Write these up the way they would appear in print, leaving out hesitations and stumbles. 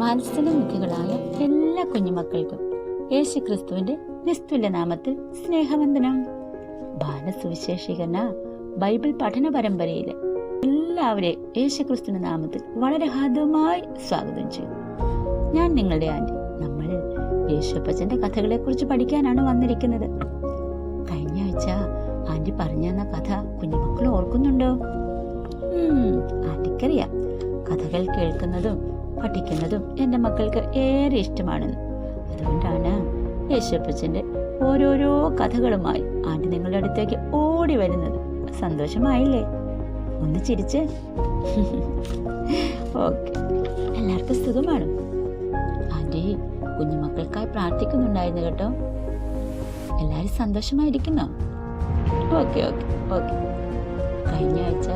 വാത്സല്യമുഖികളായ എല്ലാ കുഞ്ഞുമക്കൾക്കും യേശുക്രിസ്തുവിന്റെ നിസ്തുല്യ നാമത്തിൽ സ്നേഹവന്ദനം. ബാലസുവിശേഷീകരണ ബൈബിൾ പഠന പരമ്പരയിലെ എല്ലാവരെയും യേശുക്രിസ്തുവിന്റെ നാമത്തിൽ വളരെ ഹാർദവമായി സ്വാഗതം ചെയ്യും. ഞാൻ നിങ്ങളുടെ ആന്റി. നമ്മൾ യേശുപ്പച്ചന്റെ കഥകളെ കുറിച്ച് പഠിക്കാനാണ് വന്നിരിക്കുന്നത്. കഴിഞ്ഞ ആഴ്ച ആന്റി പറഞ്ഞു തന്ന കഥ കുഞ്ഞുമക്കൾ ഓർക്കുന്നുണ്ടോ? ആന്റിക്കറിയാം, കഥകൾ കേൾക്കുന്നതും പഠിക്കുന്നതും എൻ്റെ മക്കൾക്ക് ഏറെ ഇഷ്ടമാണെന്ന്. അതുകൊണ്ടാണ് യേശുപ്പച്ചന്റെ ഓരോരോ കഥകളുമായി ആന്റി നിങ്ങളുടെ അടുത്തേക്ക് ഓടി വരുന്നത്. സന്തോഷമായില്ലേ? ഒന്ന് ചിരിച്ച്. ഓക്കെ, എല്ലാവർക്കും സുഖമാണ്. ആന്റി കുഞ്ഞുമക്കൾക്കായി പ്രാർത്ഥിക്കുന്നുണ്ടായിരുന്നു കേട്ടോ. എല്ലാരും സന്തോഷമായിരിക്കുന്നോ? Okay okay okay. കഴിഞ്ഞ ആഴ്ച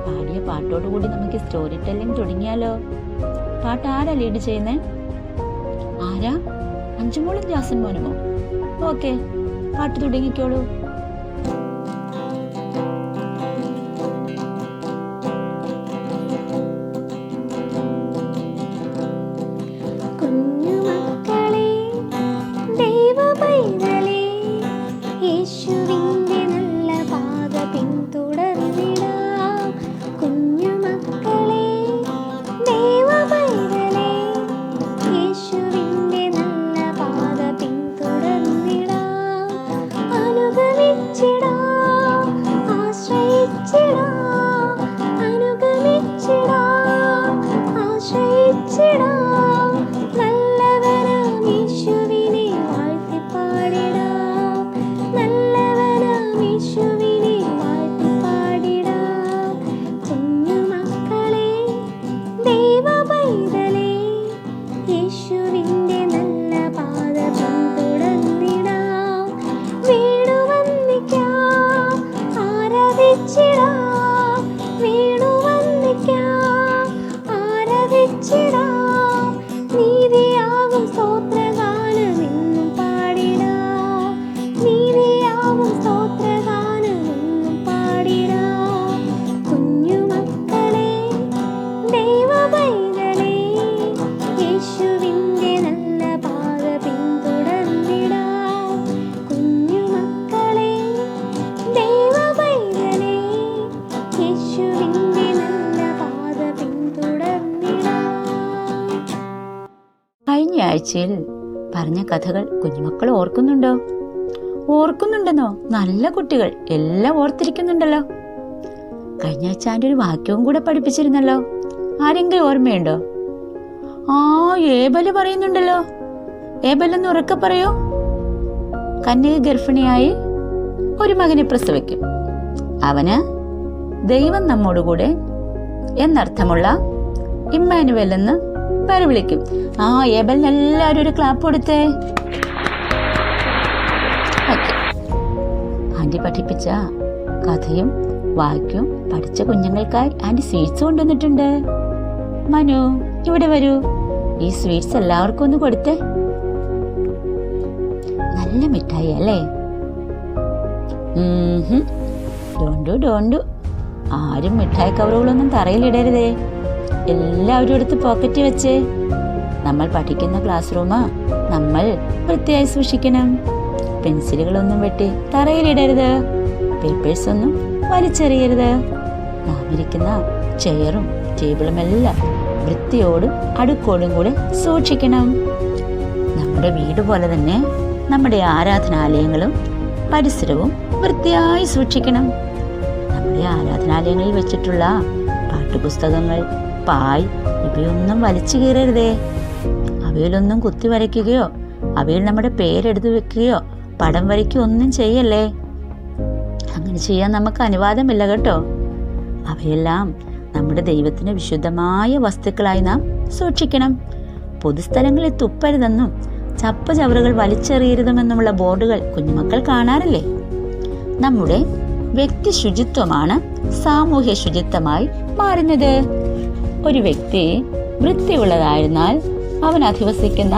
പാടിയ പാട്ടോടുകൂടി നമുക്ക് സ്റ്റോറി ടെല്ലിംഗ് തുടങ്ങിയാലോ? പാട്ട് ആരാ ലീഡ് ചെയ്യുന്നേ? ആരാ? അഞ്ചുമോളും ജാസൻ മോനുമോ? ഓക്കെ, പാട്ട് തുടങ്ങിക്കോളൂ. കഴിഞ്ഞ ആഴ്ചയിൽ പറഞ്ഞ കഥകൾ കുഞ്ഞുമക്കൾ ഓർക്കുന്നുണ്ടോ? ഓർക്കുന്നുണ്ടെന്നോ? നല്ല കുട്ടികൾ എല്ലാം ഓർത്തിരിക്കുന്നുണ്ടല്ലോ. കഴിഞ്ഞ ആഴ്ച ആൻ്റെ ഒരു വാക്യവും കൂടെ പഠിപ്പിച്ചിരുന്നല്ലോ. ആരെങ്കിലും ഓർമ്മയുണ്ടോ? ഏബല് പറയുന്നുണ്ടല്ലോ. ഏബലെന്ന് ഉറക്കെ പറയൂ. കന്യക ഗർഭിണിയായി ഒരു മകനെ പ്രസവിക്കും. അവന് ദൈവം നമ്മോടുകൂടെ എന്നർത്ഥമുള്ള ഇമ്മാനുവേൽ എന്ന് പേര് വിളിക്കും. ഏബലിന് എല്ലാവരും ഒരു ക്ലാപ്പ് കൊടുത്തേ. ആന്റി പഠിപ്പിച്ച കഥയും വാക്യവും പഠിച്ച കുഞ്ഞുങ്ങൾക്കായി ആന്റി സ്വീറ്റ്സ് കൊണ്ടുവന്നിട്ടുണ്ട്. മനു, ഇവിടെ വരൂ. ഈ സ്വീറ്റ്സ് എല്ലാവർക്കും ഒന്ന് കൊടുത്തേ. നല്ല മിഠായി അല്ലേ? ഡോണ്ടു. ആരും മിഠായി കവറുകളൊന്നും തറയിലിടരുതേ. എല്ലാവരും എടുത്ത് പോക്കറ്റ് വെച്ച്. നമ്മൾ പഠിക്കുന്ന ക്ലാസ് റൂം നമ്മൾ വൃത്തിയായി സൂക്ഷിക്കണം. പെൻസിലുകളൊന്നും വെട്ടി തറയിലിടരുത്. പേപ്പേഴ്സ് ഒന്നും വലിച്ചെറിയരുത്. നാം ഇരിക്കുന്ന ചെയറും ടേബിളും എല്ലാം വൃത്തിയോടും അടുക്കോടും കൂടെ സൂക്ഷിക്കണം. നമ്മുടെ വീട് പോലെ തന്നെ നമ്മുടെ ആരാധനാലയങ്ങളും പരിസരവും വൃത്തിയായി സൂക്ഷിക്കണം. നമ്മുടെ ആരാധനാലയങ്ങളിൽ വെച്ചിട്ടുള്ള പാട്ടുപുസ്തകങ്ങൾ, പായ് ഇവയൊന്നും വലിച്ചു കീറരുതേ. അവയിലൊന്നും കുത്തി വരയ്ക്കുകയോ അവയിൽ നമ്മുടെ പേരെടുത്ത് വെക്കുകയോ പടം വരയ്ക്കുകയോ ഒന്നും ചെയ്യല്ലേ. അങ്ങനെ ചെയ്യാൻ നമുക്ക് അനുവാദമില്ല കേട്ടോ. അവയെല്ലാം നമ്മുടെ ദൈവത്തിന് വിശുദ്ധമായ വസ്തുക്കളായി നാം സൂക്ഷിക്കണം. പൊതുസ്ഥലങ്ങളിൽ തുപ്പരുതെന്നും ചപ്പ് ചവറുകൾ വലിച്ചെറിയരുതെന്നുമുള്ള ബോർഡുകൾ കുഞ്ഞുമക്കൾ കാണാറില്ലേ? നമ്മുടെ വ്യക്തി ശുചിത്വമാണ് സാമൂഹ്യ ശുചിത്വമായി മാറുന്നത്. ഒരു വ്യക്തി വൃത്തിയുള്ളതായിരുന്നാൽ അവൻ അധിവസിക്കുന്ന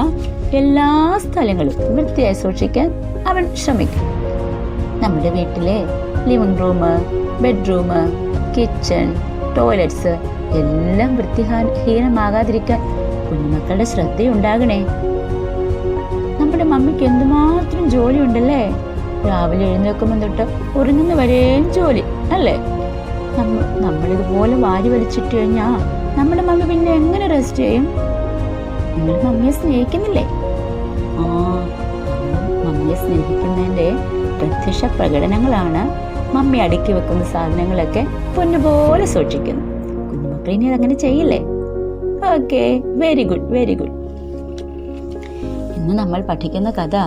എല്ലാ സ്ഥലങ്ങളും വൃത്തിയായി സൂക്ഷിക്കാൻ അവൻ ശ്രമിക്കും. നമ്മുടെ വീട്ടിലെ living room, bedroom, kitchen, toilets എല്ലാം വൃത്തിഹീനമാകാതിരിക്കാൻ കുഞ്ഞുമക്കളുടെ ശ്രദ്ധയുണ്ടാകണേ. നമ്മുടെ മമ്മിക്ക് എന്തുമാത്രം ജോലി ഉണ്ടല്ലേ. രാവിലെ എഴുന്നേൽക്കുമ്പോൾ തൊട്ട് ഉറങ്ങുന്ന വരെയും ജോലി അല്ലേ. നമ്മളിതുപോലെ വാരി വലിച്ചിട്ട് കഴിഞ്ഞാ നമ്മുടെ മമ്മി പിന്നെ എങ്ങനെ റെസ്റ്റ് ചെയ്യും? നിങ്ങൾ മമ്മിയെ സ്നേഹിക്കുന്നില്ലേ? മമ്മിയെ സ്നേഹിക്കുന്നതിന്റെ പ്രത്യക്ഷ പ്രകടനങ്ങളാണ് മമ്മി അടുക്കി വെക്കുന്ന സാധനങ്ങളൊക്കെ പൊന്നുപോലെ സൂക്ഷിക്കുന്നു. കുഞ്ഞുമക്കൾ ഇനി അതങ്ങനെ ചെയ്യില്ലേ? Okay, very good, very good. ഇന്ന് നമ്മൾ പഠിക്കുന്ന കഥ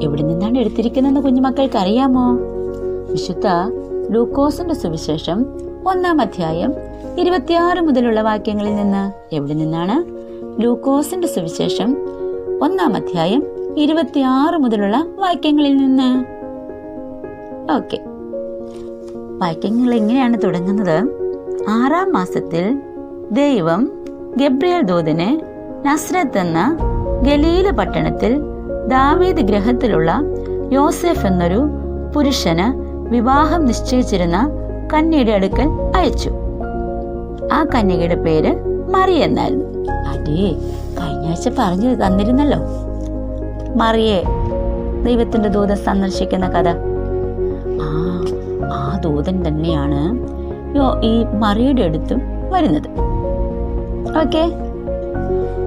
എവിടെ നിന്നാണ് എടുത്തിരിക്കുന്നതെന്ന് കുഞ്ഞുമക്കൾക്ക് അറിയാമോ? വിശുദ്ധ ലൂക്കോസിന്റെ സുവിശേഷം 1-ാം അധ്യായം 26 മുതലുള്ള വാക്യങ്ങളിൽ നിന്ന്. എവിടെ നിന്നാണ്? ലൂക്കോസിന്റെ സുവിശേഷം 1-ാം അധ്യായം 26 മുതലുള്ള വാക്യങ്ങളിൽ നിന്ന്. ഓക്കെ, വാക്യങ്ങൾ എങ്ങനെയാണ് തുടങ്ങുന്നത്? 6-ാം മാസത്തിൽ ദൈവം ഗബ്രിയേൽ ദൂതനെ നസ്രത്ത് എന്ന ഗലീല പട്ടണത്തിൽ ദാവീദ് ഗൃഹത്തിലുള്ള യോസെഫ് എന്നൊരു പുരുഷന് വിവാഹം നിശ്ചയിച്ചിരുന്ന കന്യയുടെ അടുക്കൽ അയച്ചു. ആ കന്യകയുടെ പേര് മറിയ എന്നായിരുന്നു. അതേ, കഴിഞ്ഞ ആഴ്ച പറഞ്ഞു തന്നിരുന്നല്ലോ, മറിയെ ദൈവത്തിന്റെ ദൂതൻ സന്ദർശിക്കുന്ന കഥ. ആ ദൂതൻ തന്നെയാണ് ഈ മറിയുടെ അടുത്തും വരുന്നത്. ഓക്കെ,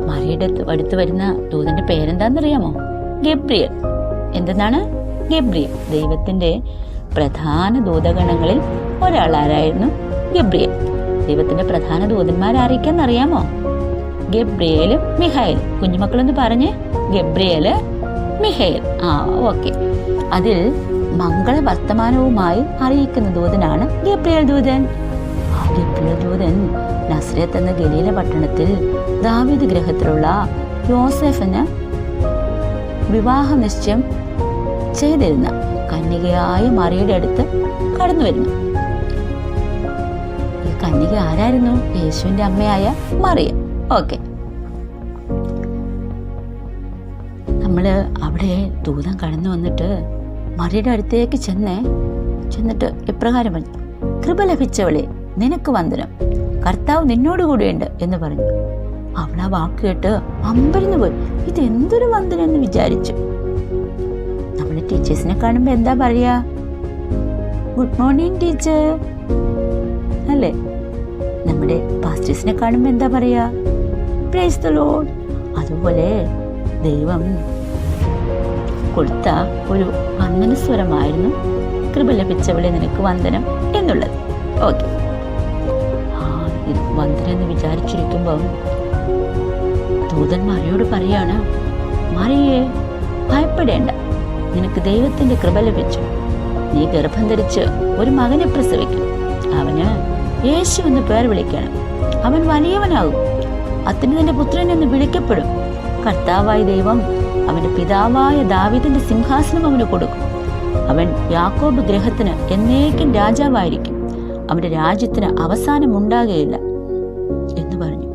മറിയുടെ അടുത്ത് വരുന്ന ദൂതന്റെ പേരെന്താണെന്നറിയാമോ? ഗബ്രിയേൽ. എന്തെന്നാണ്? ഗബ്രിയേൽ. ദൈവത്തിന്റെ പ്രധാന ദൂതഗണങ്ങളിൽ ഒരാളാരായിരുന്നു ഗബ്രിയേൽ. ദൈവത്തിന്റെ പ്രധാന ദൂതന്മാരായിരിക്കെന്നറിയാമോ? ഗബ്രിയേലും മിഖായേൽ. കുഞ്ഞുമക്കളൊന്ന് പറഞ്ഞ്, ഗബ്രിയേല്, മിഖായേൽ. ഓക്കെ. അതിൽ മംഗള വർത്തമാനവുമായി അറിയിക്കുന്ന ദൂതനാണ് ഗബ്രിയേൽ ദൂതൻ. ആ ഗബ്രിയേൽ ദൂതൻ നസ്രത്ത് എന്ന ഗലീല പട്ടണത്തിൽ ദാവീദ് ഗൃഹത്തിലുള്ള യോസെഫിന് വിവാഹ നിശ്ചയം ചെയ്തിരുന്ന കന്യകയായ മറിയയുടെ അടുത്ത് കടന്നു വരുന്നു. ഈ കന്യക ആരായിരുന്നു? യേശുവിന്റെ അമ്മയായ മറിയ. ഓക്കെ, നമ്മള് അവിടെ ദൂതൻ കടന്നു വന്നിട്ട് മറിയയുടെ അടുത്തേക്ക് ചെന്നിട്ട് ഇപ്രകാരം പറഞ്ഞു: കൃപ ലഭിച്ചവളെ, നിനക്ക് വന്ദനം, കർത്താവ് നിന്നോടുകൂടിയുണ്ട് എന്ന് പറഞ്ഞു. അവൾ ആ വാക്ക് കേട്ട് അമ്പരന്ന് പോയി. ഇതെന്തൊരു വന്ദനം എന്ന് വിചാരിച്ചു. നമ്മുടെ ടീച്ചേഴ്സിനെ കാണുമ്പോ എന്താ പറയാ? ഗുഡ് മോർണിംഗ് ടീച്ചർ അല്ലേ? നമ്മുടെ പാസ്റ്റേഴ്സിനെ കാണുമ്പോ എന്താ പറയാ? Praise the Lord. അതുപോലെ ദൈവം കൊടുത്ത ഒരു വന്ദനസ്വരമായിരുന്നു കൃപ ലഭിച്ചവളെ, നിനക്ക് വന്ദനം എന്നുള്ളത്. ഓക്കെ, വന്ദനം എന്ന് വിചാരിച്ചിരിക്കുമ്പം ദൂതൻ മറിയോട് പറയാണ്: മറിയേ, ഭയപ്പെടേണ്ട, നിനക്ക് ദൈവത്തിന്റെ കൃപ ലഭിച്ചു. നീ ഗർഭം ധരിച്ച് ഒരു മകനെ പ്രസവിക്കും. അവന് യേശു എന്ന് പേർ വിളിക്കണം. അവൻ വലിയവനാകും, അത്യുന്നതന്റെ പുത്രൻ എന്ന് വിളിക്കപ്പെടും. കർത്താവായ ദൈവം അവന്റെ പിതാവായ ദാവീദിന്റെ സിംഹാസനം അവന് കൊടുക്കും. അവൻ യാക്കോബ് ഗൃഹത്തിന് എന്നേക്കും രാജാവായിരിക്കും. അവന്റെ രാജ്യത്തിന് അവസാനം ഉണ്ടാകുകയില്ല എന്ന് പറഞ്ഞു.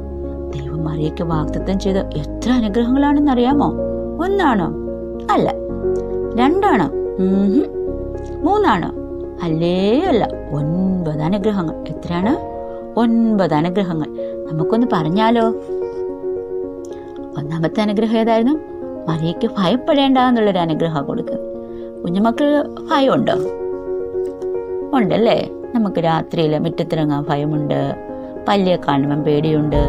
ദൈവം മറിയയ്ക്ക് വാഗ്ദത്തം ചെയ്ത എത്ര അനുഗ്രഹങ്ങളാണെന്ന് അറിയാമോ? 1 ആണോ? അല്ല. 2 ആണോ? 3 ആണോ? അല്ലേ അല്ല. 9 അനുഗ്രഹങ്ങൾ. എത്രയാണ്? 9 അനുഗ്രഹങ്ങൾ. നമുക്കൊന്ന് പറഞ്ഞാലോ? 1-ാമത്തെ അനുഗ്രഹം ഏതായിരുന്നു? മറിയയ്ക്ക് ഭയപ്പെടേണ്ട എന്നുള്ളൊരു അനുഗ്രഹം കൊടുക്കുന്നത്. കുഞ്ഞുമക്കൾ ഭയമുണ്ടോ? ഉണ്ടല്ലേ. നമുക്ക് രാത്രിയിൽ മുറ്റത്തിറങ്ങാൻ ഭയമുണ്ട്, പല്ലിയെ കാണുമ്പം പേടിയുണ്ട്,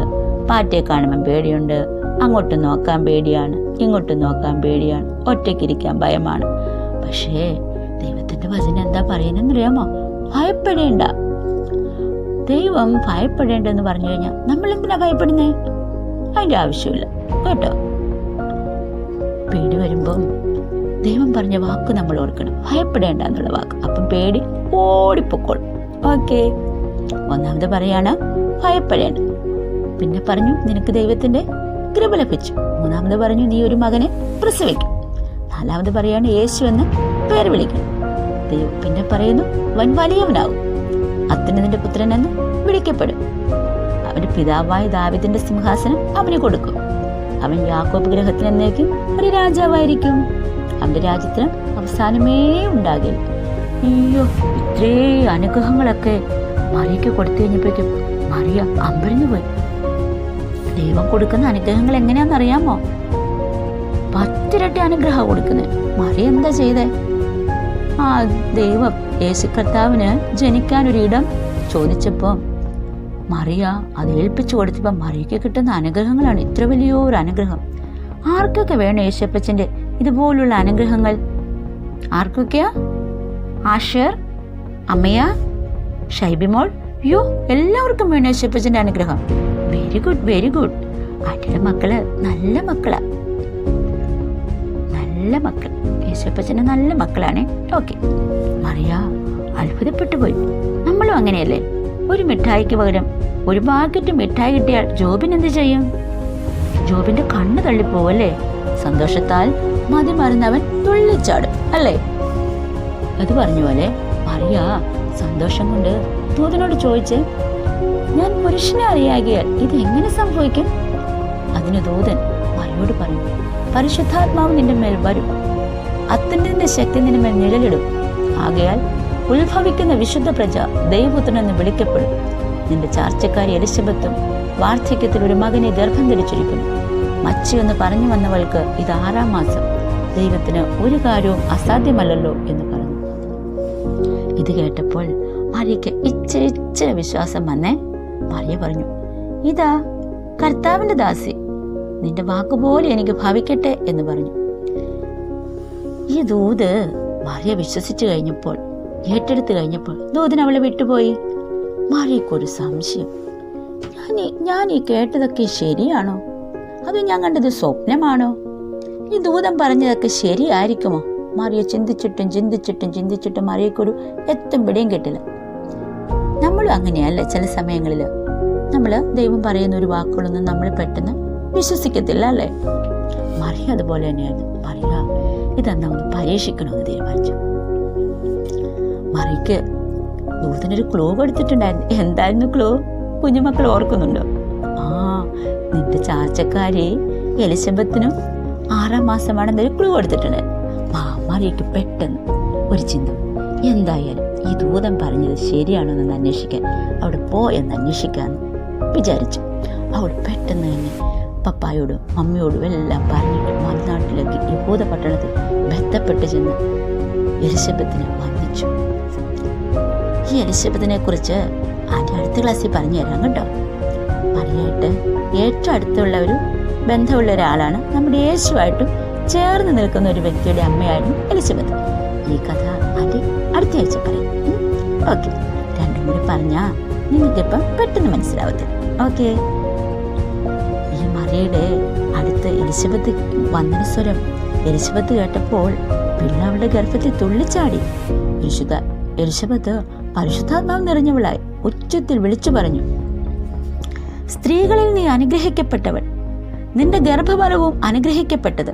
പാറ്റയെ കാണുമ്പം പേടിയുണ്ട്, അങ്ങോട്ട് നോക്കാൻ പേടിയാണ്, ഇങ്ങോട്ട് നോക്കാൻ പേടിയാണ്, ഒറ്റയ്ക്കിരിക്കാൻ ഭയമാണ്. പക്ഷേ ദൈവത്തിന്റെ വചനം എന്താ പറയുന്നറിയാമോ? ഭയപ്പെടേണ്ട. ദൈവം ഭയപ്പെടേണ്ടെന്ന് പറഞ്ഞു കഴിഞ്ഞാൽ നമ്മൾ എന്തിനാ ഭയപ്പെടുന്നേ? അതിന്റെ ആവശ്യമില്ല കേട്ടോ. പേടി വരുമ്പം ദൈവം പറഞ്ഞ വാക്ക് നമ്മൾ ഓർക്കണം, ഭയപ്പെടേണ്ട എന്നുള്ള വാക്ക്. അപ്പം പേടി ഓടിപ്പൊക്കോളും. ഓക്കെ, 1-ാമത് പറയാണ് ഭയപ്പെടേണ്ട. പിന്നെ പറഞ്ഞു നിനക്ക് ദൈവത്തിന്റെ കൃപ ലഭിച്ചു. 3-ാമത് പറഞ്ഞു നീ ഒരു മകനെ പ്രസവിക്കും. 4-ാമത് പറയാണ് യേശു എന്ന് പേര് വിളിക്കണം. ദൈവം പിന്നെ പറയുന്നു അവൻ വലിയവനാകും, അത്യുന്നതന്റെ പുത്രൻ എന്ന് വിളിക്കപ്പെടും. അവന്റെ പിതാവായ ദാവീദിന്റെ സിംഹാസനം അവന് കൊടുക്കും. അവൻ യാക്കോബ് ഗൃഹത്തിന് എന്നേക്കും ഒരു രാജാവായിരിക്കും. അവന്റെ രാജ്യത്തിന് അവസാനമേ ഉണ്ടാകില്ല. അയ്യോ, ഇത്രേ അനുഗ്രഹങ്ങളൊക്കെ മറിയയ്ക്ക് കൊടുത്തു കഴിഞ്ഞപ്പോഴേക്കും മറിയ അമ്പരന്നു പോയി. ദൈവം കൊടുക്കുന്ന അനുഗ്രഹങ്ങൾ എങ്ങനെയാണെന്നറിയാമോ? 10 ഇരട്ടി അനുഗ്രഹം കൊടുക്കുന്നത്. മറിയ എന്താ ചെയ്തേ? ദൈവം യേശു കർത്താവിന് ജനിക്കാൻ ഒരു ഇടം ചോദിച്ചപ്പോ മറിയ അത് ഏൽപ്പിച്ചു കൊടുത്തപ്പോ മറിയക്ക് കിട്ടുന്ന അനുഗ്രഹങ്ങളാണ് ഇത്ര വലിയൊരു അനുഗ്രഹം. ആർക്കൊക്കെ വേണം യേശപ്പച്ചന്റെ ഇതുപോലുള്ള അനുഗ്രഹങ്ങൾ? ആർക്കൊക്കെയാ? ആഷർ, അമ്മയ, ഷൈബിമോൾ, എല്ലാവർക്കും വേണം യേശപ്പച്ചന്റെ അനുഗ്രഹം. Very good, very good. ആന്റിയുടെ മക്കള് നല്ല മക്കളാ, നല്ല മക്കൾ. യേശപ്പച്ചന്റെ നല്ല മക്കളാണ്. ഓക്കെ. മറിയ അത്ഭുതപ്പെട്ടു പോയി. നമ്മളും അങ്ങനെയല്ലേ? ഒരു മിഠായിക്ക് പകരം ഒരു പാക്കറ്റ് മിഠായി കിട്ടിയാൽ ജോബിന് എന്ത് ചെയ്യും? ജോബിന്റെ കണ്ണ് തള്ളിപ്പോവല്ലേ? സന്തോഷത്താൽ മതി മറന്നവൻ തുള്ളിച്ചാടും അല്ലേ? അത് പറഞ്ഞ പോലെ മറിയ സന്തോഷം കൊണ്ട് ദൂതനോട് ചോദിച്ച്, ഞാൻ പുരുഷനെ അറിയാകിയാൽ ഇത് എങ്ങനെ സംഭവിക്കും? അതിന് ദൂതൻ മറിയോട് പറഞ്ഞു, പരിശുദ്ധാത്മാവ് നിന്റെ മേൽ വരും, അത്യുന്നതന്റെ ശക്തി നിന്റെ മേൽ നിഴലിടും. ആകയാൽ ഉത്ഭവിക്കുന്ന വിശുദ്ധ പ്രജ ദൈവപുത്രനെന്ന് വിളിക്കപ്പെടും. നിന്റെ ചാർച്ചക്കാരി എലിസബത്തും വാർദ്ധക്യത്തിൽ ഒരു മകനെ ഗർഭം ധരിച്ചിരിക്കുന്നു. മച്ചു എന്ന് പറഞ്ഞു വന്നവൾക്ക് ഇത് 6-ാം മാസം. ദൈവത്തിന് ഒരു കാര്യവും അസാധ്യമല്ലല്ലോ എന്ന് പറഞ്ഞു. ഇത് കേട്ടപ്പോൾ മറിയയ്ക്ക് ഇച്ചിരി വിശ്വാസം വന്നേ. മറിയ പറഞ്ഞു, ഇതാ കർത്താവിന്റെ ദാസി, നിന്റെ വാക്കുപോലെ എനിക്ക് ഭവിക്കട്ടെ എന്ന് പറഞ്ഞു. ഈ ദൂത് മറിയ വിശ്വസിച്ചു കഴിഞ്ഞപ്പോൾ, ഏറ്റെടുത്തു കഴിഞ്ഞപ്പോൾ ദൂതൻ അവളെ വിട്ടുപോയി. മറിയക്കൊരു സംശയം, ഞാൻ ഈ കേട്ടതൊക്കെ ശരിയാണോ? അതോ ഞാൻ കണ്ടത് സ്വപ്നമാണോ? ഈ ദൂതൻ പറഞ്ഞതൊക്കെ ശരിയായിരിക്കുമോ? മറിയ ചിന്തിച്ചിട്ടും മറിയക്കൊരു എത്തും പിടിയും കിട്ടില്ല. നമ്മളും അങ്ങനെയല്ല. ചില സമയങ്ങളിൽ നമ്മൾ ദൈവം പറയുന്ന ഒരു വാക്കുകളൊന്നും നമ്മൾ പെട്ടെന്ന് വിശ്വസിക്കത്തില്ല അല്ലേ? മറിയ അതുപോലെ തന്നെയായിരുന്നു. മറിയ ഇതെന്നാ ഒന്ന് പരീക്ഷിക്കണമെന്ന് തീരുമാനിച്ചു. മറിയക്ക് ദൂതനൊരു ക്ലൂ കൊടുത്തിട്ടുണ്ടായിരുന്നു. എന്തായിരുന്നു ക്ലൂ? കുഞ്ഞുമക്കൾ ഓർക്കുന്നുണ്ടോ? നിന്റെ ചാർച്ചക്കാരി എലിസബത്തിനും 6-ാം മാസമാണെന്നൊരു ക്ലൂ കൊടുത്തിട്ടുണ്ട്. മറിയക്ക് പെട്ടെന്ന് ഒരു ചിന്ത, എന്തായാലും ഈ ദൂതൻ പറഞ്ഞത് ശരിയാണോന്ന് അന്വേഷിക്കാൻ അവിടെ പോയെന്ന് അന്വേഷിക്കാന്ന് വിചാരിച്ചു. അവൾ പെട്ടെന്ന് തന്നെ പപ്പായോടും മമ്മിയോടും എല്ലാം പറഞ്ഞിട്ട് മറുനാട്ടിലേക്ക് യഹൂദ പട്ടണത്തിൽ ബന്ധപ്പെട്ട് ചെന്ന് എലിസബത്തിനെ വന്ദിച്ചു. ഈ എലിസബത്തിനെ കുറിച്ച് ആദ്യ അടുത്ത ക്ലാസ്സിൽ പറഞ്ഞു തരാം കേട്ടോ. മറിയായിട്ട് ഏറ്റവും അടുത്തുള്ള ഒരു ബന്ധമുള്ള ഒരാളാണ്. നമ്മുടെ യേശുവായിട്ടും ചേർന്ന് നിൽക്കുന്ന ഒരു വ്യക്തിയുടെ അമ്മയായിരുന്നു എലിസബത്ത്. ഈ കഥ ആദ്യ അടുത്ത ആഴ്ച പറയും. ഓക്കെ, രണ്ടും കൂടി പറഞ്ഞാ നിങ്ങൾക്കിപ്പം പെട്ടെന്ന് മനസ്സിലാവത്തില്ല. ഓക്കെ. ഈ മറിയയുടെ അടുത്ത് എലിസബത്ത് വന്ദനസ്വരം എലിസബത്ത് കേട്ടപ്പോൾ പിള്ള അവളുടെ ഗർഭത്തിൽ തുള്ളിച്ചാടി. എലിസബത്ത് പരിശുദ്ധാത്മാവ് നിറഞ്ഞവളായി ഉച്ചത്തിൽ വിളിച്ചു പറഞ്ഞു, സ്ത്രീകളിൽ നീ അനുഗ്രഹിക്കപ്പെട്ടവൾ, നിന്റെ ഗർഭഫലവും അനുഗ്രഹിക്കപ്പെട്ടത്.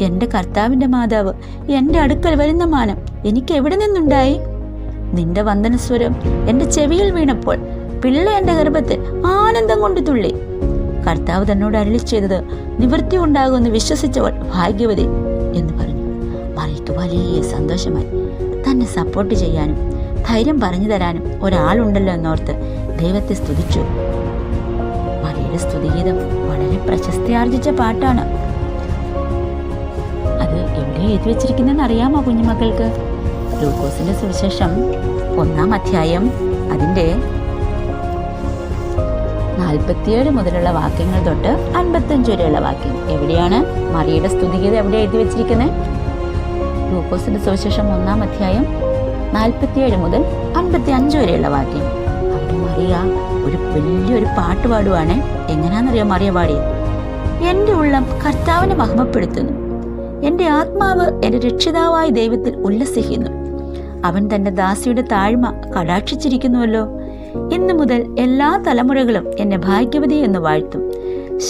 എന്റെ കർത്താവിന്റെ മാതാവ് എന്റെ അടുക്കൽ വരുന്ന മാനം എനിക്ക് എവിടെ നിന്നുണ്ടായി? നിന്റെ വന്ദനസ്വരം എന്റെ ചെവിയിൽ വീണപ്പോൾ പിള്ള എന്റെ ഗർഭത്തിൽ ആനന്ദം കൊണ്ട് തുള്ളി. കർത്താവ് തന്നോട് അരുളി ചെയ്തത് നിവൃത്തി ഉണ്ടാകുമെന്ന് വിശ്വസിച്ചവൾ ഭാഗ്യവതി എന്ന് പറഞ്ഞു. മറിയയ്ക്ക് വലിയ സന്തോഷമായി. തന്നെ സപ്പോർട്ട് ചെയ്യാനും ധൈര്യം പറഞ്ഞു തരാനും ഒരാളുണ്ടല്ലോ എന്നോർത്ത് ദൈവത്തെ സ്തുതിച്ചു. മറിയയുടെ സ്തുതിഗീതം വളരെ പ്രശസ്തി ആർജിച്ച പാട്ടാണ്. അത് എവിടെ എഴുതി വെച്ചിരിക്കുന്നതെന്ന് അറിയാമോ കുഞ്ഞുമക്കൾക്ക്? ലൂക്കോസിന്റെ സുവിശേഷം 1-ാം അധ്യായം അതിന്റെ 47 മുതലുള്ള വാക്യങ്ങൾ തൊട്ട് 55 വരെയുള്ള വാക്യം. എവിടെയാണ് മറിയയുടെ സ്തുതിഗീതം എവിടെ എഴുതി വെച്ചിരിക്കുന്നത്? ലൂക്കോസിന്റെ സുവിശേഷം 1-ാം അധ്യായം 47 മുതൽ 55 വരെയുള്ള വാക്യം. അവിടെ മറിയ ഒരു വലിയൊരു പാട്ട് പാടുവാണ്. എങ്ങനെയാണെന്നറിയാം മറിയ പാടിയത്? എന്റെ ഉള്ളം കർത്താവിനെ മഹിമപ്പെടുത്തുന്നു, എന്റെ ആത്മാവ് എന്റെ രക്ഷിതാവായ ദൈവത്തിൽ ഉല്ലസിക്കുന്നു. അവൻ തന്റെ ദാസിയുടെ താഴ്മ കടാക്ഷിച്ചിരിക്കുന്നുവല്ലോ. ഇന്നു മുതൽ എല്ലാ തലമുറകളും എന്നെ ഭാഗ്യവതി എന്ന് വാഴ്ത്തും.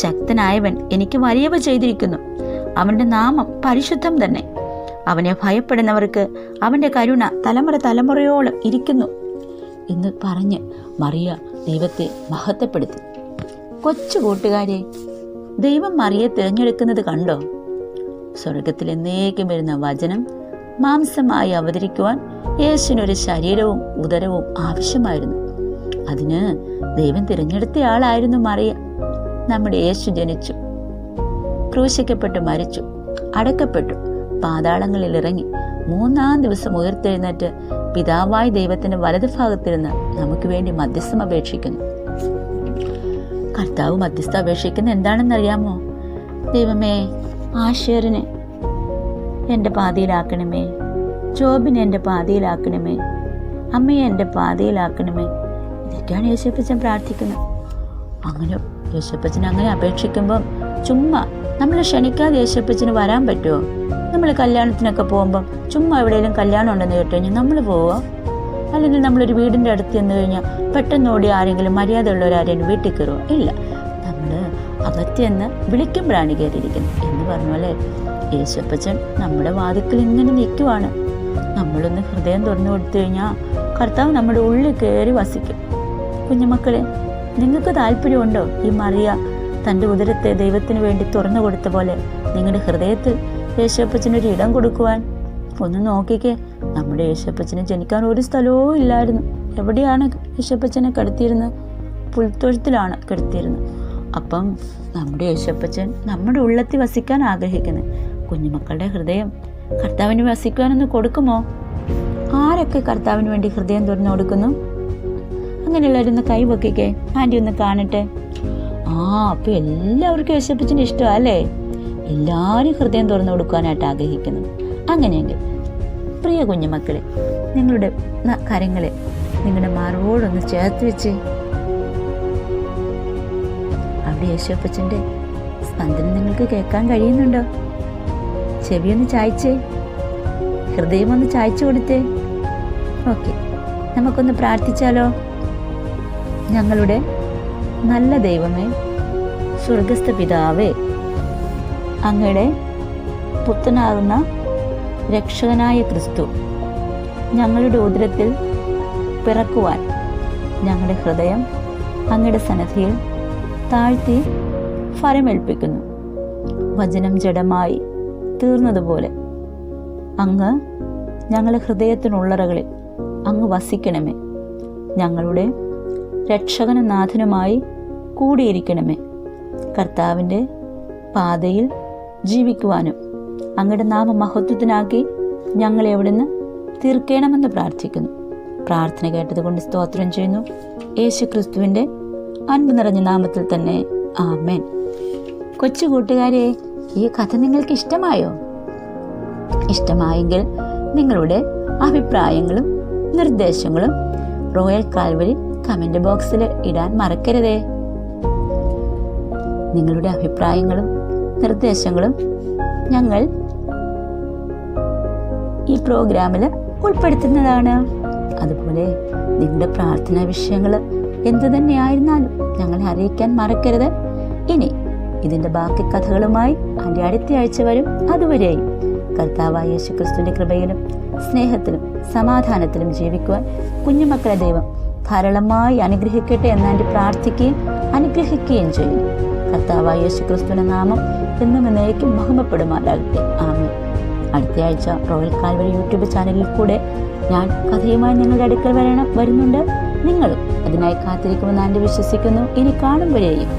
ശക്തനായവൻ എനിക്ക് വലിയവ ചെയ്തിരിക്കുന്നു, അവന്റെ നാമം പരിശുദ്ധം തന്നെ. അവനെ ഭയപ്പെടുന്നവർക്ക് അവന്റെ കരുണ തലമുറയോളം ഇരിക്കുന്നു എന്ന് പറഞ്ഞ് മറിയ ദൈവത്തെ മഹത്വപ്പെടുത്തി. കൊച്ചു കൂട്ടുകാരെ, ദൈവം മറിയെ തിരഞ്ഞെടുക്കുന്നത് കണ്ടോ? സ്വർഗത്തിൽ എന്നേക്കും വരുന്ന വചനം മാംസമായി അവതരിക്കുവാൻ യേശുവിനൊരു ശരീരവും ഉദരവും ആവശ്യമായിരുന്നു. അതിന് ദൈവം തിരഞ്ഞെടുത്ത ആളായിരുന്നു മറിയ. നമ്മുടെ യേശു ജനിച്ചു, ക്രൂശിക്കപ്പെട്ടു, മരിച്ചു, അടക്കപ്പെട്ടു, പാതാളങ്ങളിൽ ഇറങ്ങി, 3-ാം ദിവസം ഉയർത്തെഴുന്നേറ്റ് പിതാവായ ദൈവത്തിന്റെ വലതുഭാഗത്തിരുന്ന് നമുക്ക് വേണ്ടി മധ്യസ്ഥം അപേക്ഷിക്കുന്നു. കർത്താവ് മധ്യസ്ഥ അപേക്ഷിക്കുന്ന എന്താണെന്നറിയാമോ? ദൈവമേ, ആശേറിനെ എൻ്റെ പാതിയിലാക്കണമേ, ജോബിനെ എൻ്റെ പാതിയിലാക്കണമേ, അമ്മയെ എൻ്റെ പാതിയിലാക്കണമേ. ഇതൊക്കെയാണ് യേശുപ്പച്ചൻ പ്രാർത്ഥിക്കുന്നത്. അങ്ങനെ യേശുപ്പച്ചൻ അങ്ങനെ അപേക്ഷിക്കുമ്പം ചുമ്മാ നമ്മൾ ക്ഷണിക്കാതെ യേശുപ്പച്ചന് വരാൻ പറ്റുമോ? നമ്മൾ കല്യാണത്തിനൊക്കെ പോകുമ്പം ചുമ്മാ എവിടെയെങ്കിലും കല്യാണം ഉണ്ടെന്ന് കേട്ട് കഴിഞ്ഞാൽ നമ്മൾ പോവുക? അല്ലെങ്കിൽ നമ്മളൊരു വീടിൻ്റെ അടുത്ത് ചെന്ന് കഴിഞ്ഞാൽ പെട്ടെന്ന് ഓടി ആരെങ്കിലും മര്യാദയുള്ളവരാരെങ്കിലും വീട്ടിൽ കയറുമോ? ഇല്ല. നമ്മൾ അകത്തുനിന്ന് വിളിക്കുമ്പോഴാണ് കയറിയിരിക്കുന്നത് എന്ന് പറഞ്ഞ യേശുപ്പച്ചൻ നമ്മുടെ വാതിക്കൽ ഇങ്ങനെ നിൽക്കുവാണ്. നമ്മളൊന്ന് ഹൃദയം തുറന്നു കൊടുത്തു കഴിഞ്ഞാൽ കർത്താവ് നമ്മുടെ ഉള്ളിൽ കയറി വസിക്കും. കുഞ്ഞുമക്കളെ, നിങ്ങൾക്ക് താല്പര്യമുണ്ടോ ഈ മറിയ തൻ്റെ ഉദരത്തെ ദൈവത്തിന് വേണ്ടി തുറന്നു കൊടുത്ത പോലെ നിങ്ങളുടെ ഹൃദയത്തിൽ യേശുപ്പച്ചനൊരു ഇടം കൊടുക്കുവാൻ? ഒന്ന് നോക്കിക്കേ, നമ്മുടെ യേശുപ്പച്ചനെ ജനിക്കാൻ ഒരു സ്ഥലവും ഇല്ലായിരുന്നു. എവിടെയാണ് യേശുപ്പച്ചനെ കിടത്തിയിരുന്നത്? പുൽത്തൊഴുത്തിലാണ് കിടത്തിയിരുന്നത്. അപ്പം നമ്മുടെ യേശുപ്പച്ചൻ നമ്മുടെ ഉള്ളത്തിൽ വസിക്കാൻ ആഗ്രഹിക്കുന്നത്. കുഞ്ഞുമക്കളുടെ ഹൃദയം കർത്താവിന് വസിക്കാനൊന്ന് കൊടുക്കുമോ? ആരൊക്കെ കർത്താവിന് വേണ്ടി ഹൃദയം തുറന്നു കൊടുക്കുന്നു? അങ്ങനെയുള്ളവരൊന്ന് കൈ പൊക്കിക്കേ, ആൻറ്റി ഒന്ന് കാണട്ടെ. അപ്പൊ എല്ലാവർക്കും യേശുപ്പച്ചന് ഇഷ്ടമല്ലേ? എല്ലാവരും ഹൃദയം തുറന്നു കൊടുക്കാനായിട്ട് ആഗ്രഹിക്കുന്നു. അങ്ങനെയെങ്കിൽ പ്രിയ കുഞ്ഞുമക്കളെ, നിങ്ങളുടെ കരങ്ങളെ നിങ്ങളുടെ മാർവോടൊന്ന് ചേർത്ത് വെച്ച് അവിടെ യേശുപ്പച്ചൻ്റെ സ്പന്ദനം നിങ്ങൾക്ക് കേൾക്കാൻ കഴിയുന്നുണ്ടോ? ചെവിയൊന്ന് ചായ്ച്ചേ, ഹൃദയമൊന്ന് ചായ്ച്ചു കൊടുത്തേ. ഓക്കെ, നമുക്കൊന്ന് പ്രാർത്ഥിച്ചാലോ? ഞങ്ങളുടെ നല്ല ദൈവമേ, സ്വർഗസ്ഥ പിതാവേ, അങ്ങയുടെ പുത്രനാകുന്ന രക്ഷകനായ ക്രിസ്തു ഞങ്ങളുടെ ഉദരത്തിൽ പിറക്കുവാൻ ഞങ്ങളുടെ ഹൃദയം അങ്ങയുടെ സന്നിധിയിൽ താഴ്ത്തി ഫലമേൽപ്പിക്കുന്നു. വചനം ജഡമായി തീർന്നതുപോലെ അങ്ങ് ഞങ്ങളുടെ ഹൃദയത്തിനുള്ളറകളിൽ അങ്ങ് വസിക്കണമേ. ഞങ്ങളുടെ രക്ഷകനും നാഥനുമായി കൂടിയിരിക്കണമേ. കർത്താവിൻ്റെ പാതയിൽ ജീവിക്കുവാനും അങ്ങയുടെ നാമമഹത്വത്തിനാക്കി ഞങ്ങളെ അവിടുന്ന് തീർക്കണമെന്ന് പ്രാർത്ഥിക്കുന്നു. പ്രാർത്ഥന കേട്ടതുകൊണ്ട് സ്തോത്രം ചെയ്യുന്നു. യേശു ക്രിസ്തുവിൻ്റെ അൻപ് നിറഞ്ഞ നാമത്തിൽ തന്നെ, ആമേൻ. കൊച്ചു കൂട്ടുകാരെ, ഈ കഥ നിങ്ങൾക്ക് ഇഷ്ടമായോ? ഇഷ്ടമായെങ്കിൽ നിങ്ങളുടെ അഭിപ്രായങ്ങളും നിർദ്ദേശങ്ങളും റോയൽ കാൽവരി കമന്റ് ബോക്സിൽ ഇടാൻ മറക്കരുതേ. നിങ്ങളുടെ അഭിപ്രായങ്ങളും നിർദ്ദേശങ്ങളും ഞങ്ങൾ ഈ പ്രോഗ്രാമിൽ ഉൾപ്പെടുത്തുന്നതാണ്. അതുപോലെ നിങ്ങളുടെ പ്രാർത്ഥനാ വിഷയങ്ങൾ എന്തു തന്നെയായിരുന്നാലും ഞങ്ങളെ അറിയിക്കാൻ മറക്കരുത്. ഇനി ഇതിൻ്റെ ബാക്കി കഥകളുമായി ആൻറ്റി അടുത്ത ആഴ്ച വരും. അതുവരെയും കർത്താവായ യേശു ക്രിസ്തുവിൻ്റെ കൃപയിലും സ്നേഹത്തിലും സമാധാനത്തിലും ജീവിക്കുവാൻ കുഞ്ഞുമക്കളെ ദൈവം ധാരാളമായി അനുഗ്രഹിക്കട്ടെ എന്ന് ആൻറ്റി പ്രാർത്ഥിക്കുകയും അനുഗ്രഹിക്കുകയും ചെയ്യുന്നു. കർത്താവായ യേശു ക്രിസ്തുവിൻ്റെ നാമം എന്നും എന്നേക്കും മഹിമപ്പെടുമാറാകട്ടെ. ആമേൻ. അടുത്ത ആഴ്ച റോയൽ കാൽവരി യൂട്യൂബ് ചാനലിൽ കൂടെ ഞാൻ കഥയുമായി നിങ്ങളുടെ അടുക്കൽ വരുന്നുണ്ട്. നിങ്ങളും അതിനായി കാത്തിരിക്കുമെന്ന് ആൻറ്റി വിശ്വസിക്കുന്നു. ഇനി കാണുമ്പോഴേയും